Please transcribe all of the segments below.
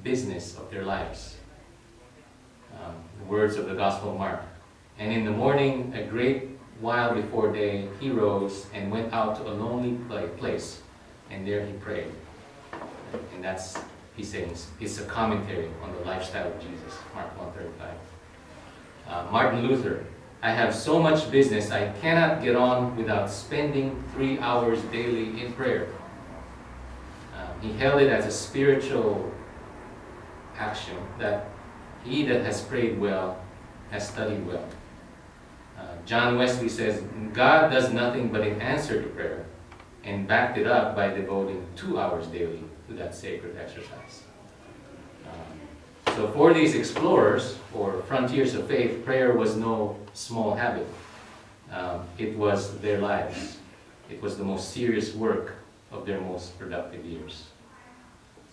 business of their lives. The words of the Gospel of Mark. And in the morning, a great while before day, he rose and went out to a lonely place, and there he prayed. And that's, he says, it's a commentary on the lifestyle of Jesus, Mark 1:35. Martin Luther, I have so much business I cannot get on without spending 3 hours daily in prayer. He held it as a spiritual action that he that has prayed well has studied well. John Wesley says, God does nothing but in answer to prayer, and backed it up by devoting 2 hours daily to that sacred exercise. So for these explorers, or frontiers of faith, prayer was no small habit. It was their lives. It was the most serious work of their most productive years.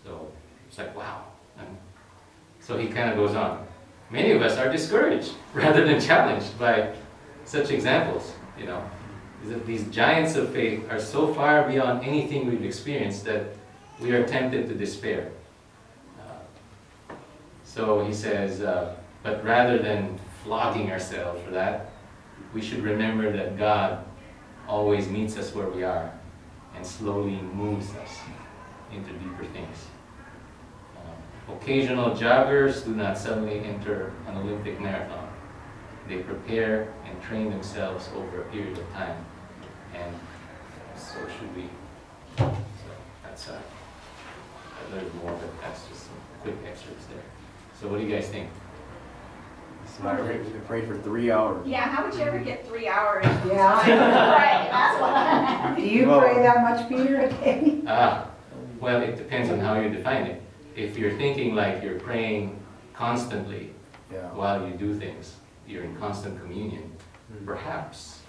So it's like, wow. So he kind of goes on. Many of us are discouraged rather than challenged by such examples. You know, these giants of faith are so far beyond anything we've experienced that we are tempted to despair. So he says, but rather than flogging ourselves for that, we should remember that God always meets us where we are and slowly moves us into deeper things. Occasional joggers do not suddenly enter an Olympic marathon. They prepare and train themselves over a period of time, and so should we. So that's there's more, but that's just some quick excerpts there. So what do you guys think? So I prayed for 3 hours. Yeah, how would you ever get 3 hours? Yeah. Right, that's what. Do you pray that much, Peter, a day? Well, it depends on how you define it. If you're thinking like you're praying constantly while you do things, you're in constant communion, perhaps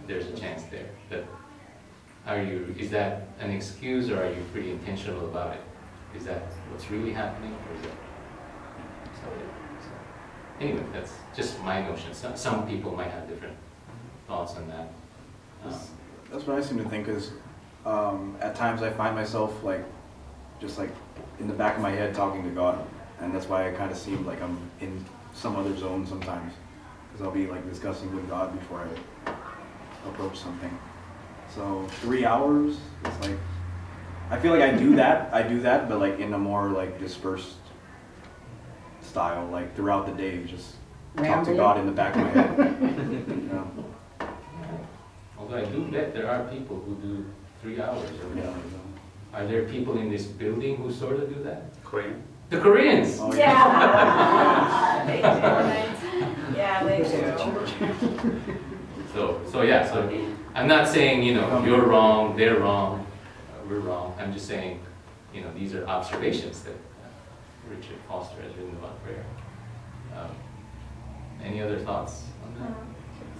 there's a chance there. But is that an excuse, or are you pretty intentional about it? Is that what's really happening, or is it? So anyway, that's just my notion. Some people might have different thoughts on that. That's what I seem to think is, at times I find myself just in the back of my head talking to God, and that's why I kind of seem like I'm in some other zone sometimes, because I'll be discussing with God before I approach something. So 3 hours, it's like, I feel like I do that, but in a more dispersed style, throughout the day, just talk to God in the back of my head. Although I do bet there are people who do 3 hours or more. Are there people in this building who sort of do that? Korean. The Koreans! Oh, yeah. They do. Yeah, they do. So I'm not saying, you're wrong, they're wrong, we're wrong. I'm just saying, these are observations that Richard Foster has written about prayer. Any other thoughts on that?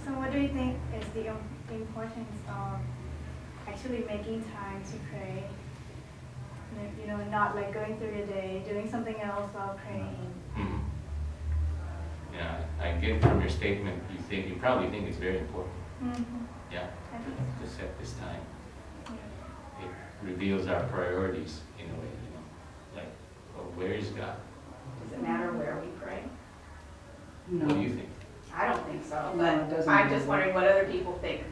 So what do you think is the importance of actually making time to pray? Not going through your day, doing something else while praying. Mm-hmm. Yeah, I get from your statement, you probably think it's very important. Mm-hmm. Yeah, to set this time. Yeah. It reveals our priorities in a way, where is God? Does it matter where we pray? No. What do you think? I don't think so, No, it but doesn't I'm matter. just wondering what other people think.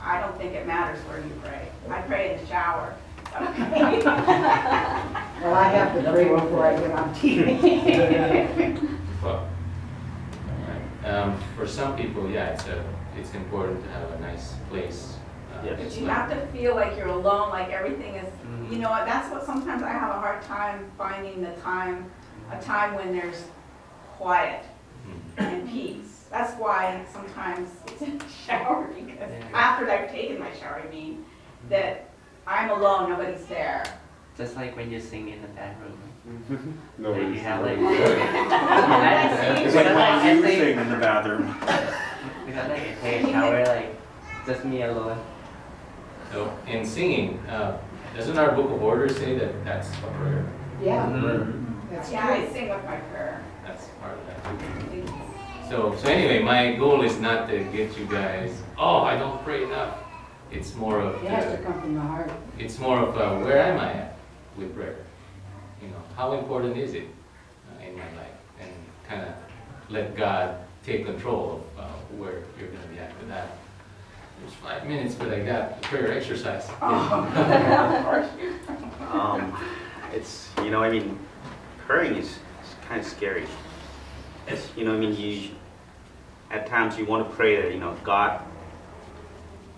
I don't think it matters where you pray. I pray in the shower. Okay. Well, I have to pray before I get on TV. Well, for some people, it's important to have a nice place. But you have to feel like you're alone, like everything is, that's what sometimes I have a hard time finding a time when there's quiet and peace. That's why sometimes it's in the shower, because after I've taken my shower, that I'm alone, nobody's there. Just like when you sing in the bedroom. No, you have It's like when you sing in the bathroom. We got I take a shower, just me alone. So in singing, doesn't our Book of Orders say that that's a prayer? Yeah. Mm-hmm. That's Yeah, I true. sing with my prayer. That's part of that. So anyway, my goal is not to get you guys, I don't pray enough. It's more of It has to come from the heart. it's more of where am I at with prayer? how important is it in my life, and kind of let God take control of where you're going to be after that. There's 5 minutes, but I got prayer exercise. It's, I mean, praying is kind of scary. It's, at times you want to pray that, God,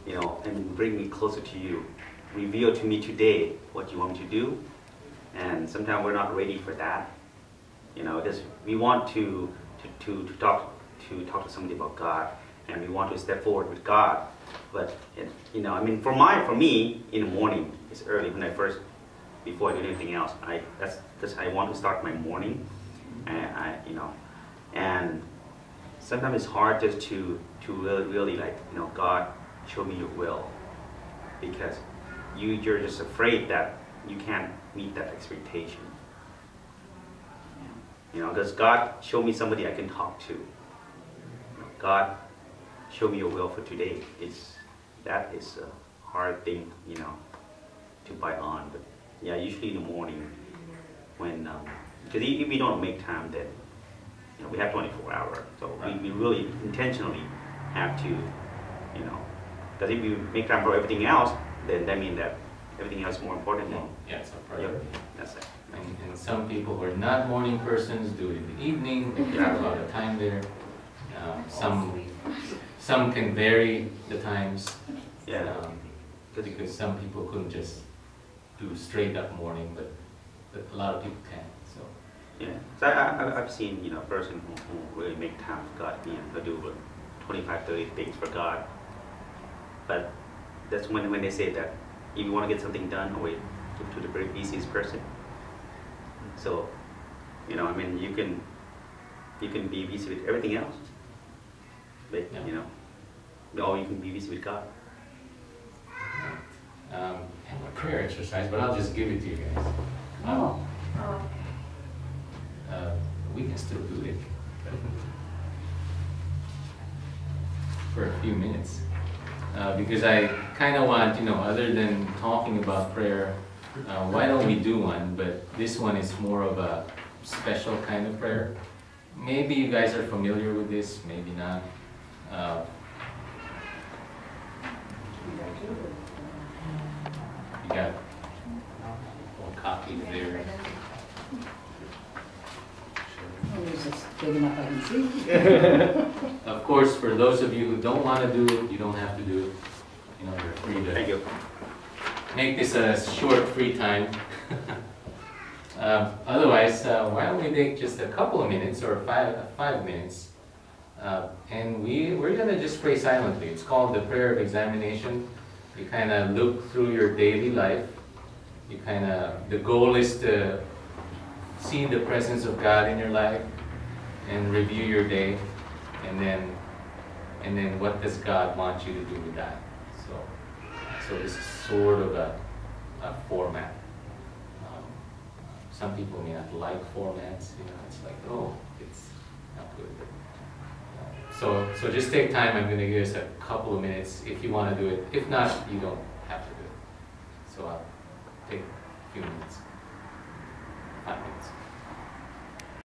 and bring me closer to you. Reveal to me today what you want me to do. And sometimes we're not ready for that. Because we want to talk to somebody about God, and we want to step forward with God. But for me, in the morning, it's early when before I do anything else. That's I want to start my morning, and sometimes it's hard just to really God, show me your will, because you're just afraid that you can't meet that expectation. Because God, show me somebody I can talk to. God, show me your will for today. That is a hard thing, to bite on. But yeah, usually in the morning, when because if we don't make time, then we have 24 hours. So we really intentionally have to, because if we make time for everything else, then that means that everything else is more important than. Yeah, it's a priority. Yep, that's it. And some people who are not morning persons do it in the evening. They have a lot of time there. Some can vary the times. Yeah. Because some people couldn't just do straight up morning, but a lot of people can. So yeah. So I've seen a person who really make time for God, who do 25, 30 things for God. But that's when they say that if you want to get something done, wait to the very busiest person. So, you can be busy with everything else, but or you can be busy with God. I have a prayer exercise, but I'll just give it to you guys. We can still do it for a few minutes, because I kind of want, other than talking about prayer, why don't we do one? But this one is more of a special kind of prayer. Maybe you guys are familiar with this, maybe not. You got one copy there. It's just big enough I can see. Of course, for those of you who don't want to do it, you don't have to do it. You're free to. Thank you. Make this a short free time. Otherwise, why don't we take just a couple of minutes or five minutes, and we're gonna just pray silently. It's called the prayer of examination. You kind of look through your daily life. The goal is to see the presence of God in your life and review your day, and then what does God want you to do with that? So this is sort of a format. Some people may not like formats. It's like, oh, it's not good. So just take time. I'm going to give us a couple of minutes if you want to do it. If not, you don't have to do it. So I'll take a few minutes.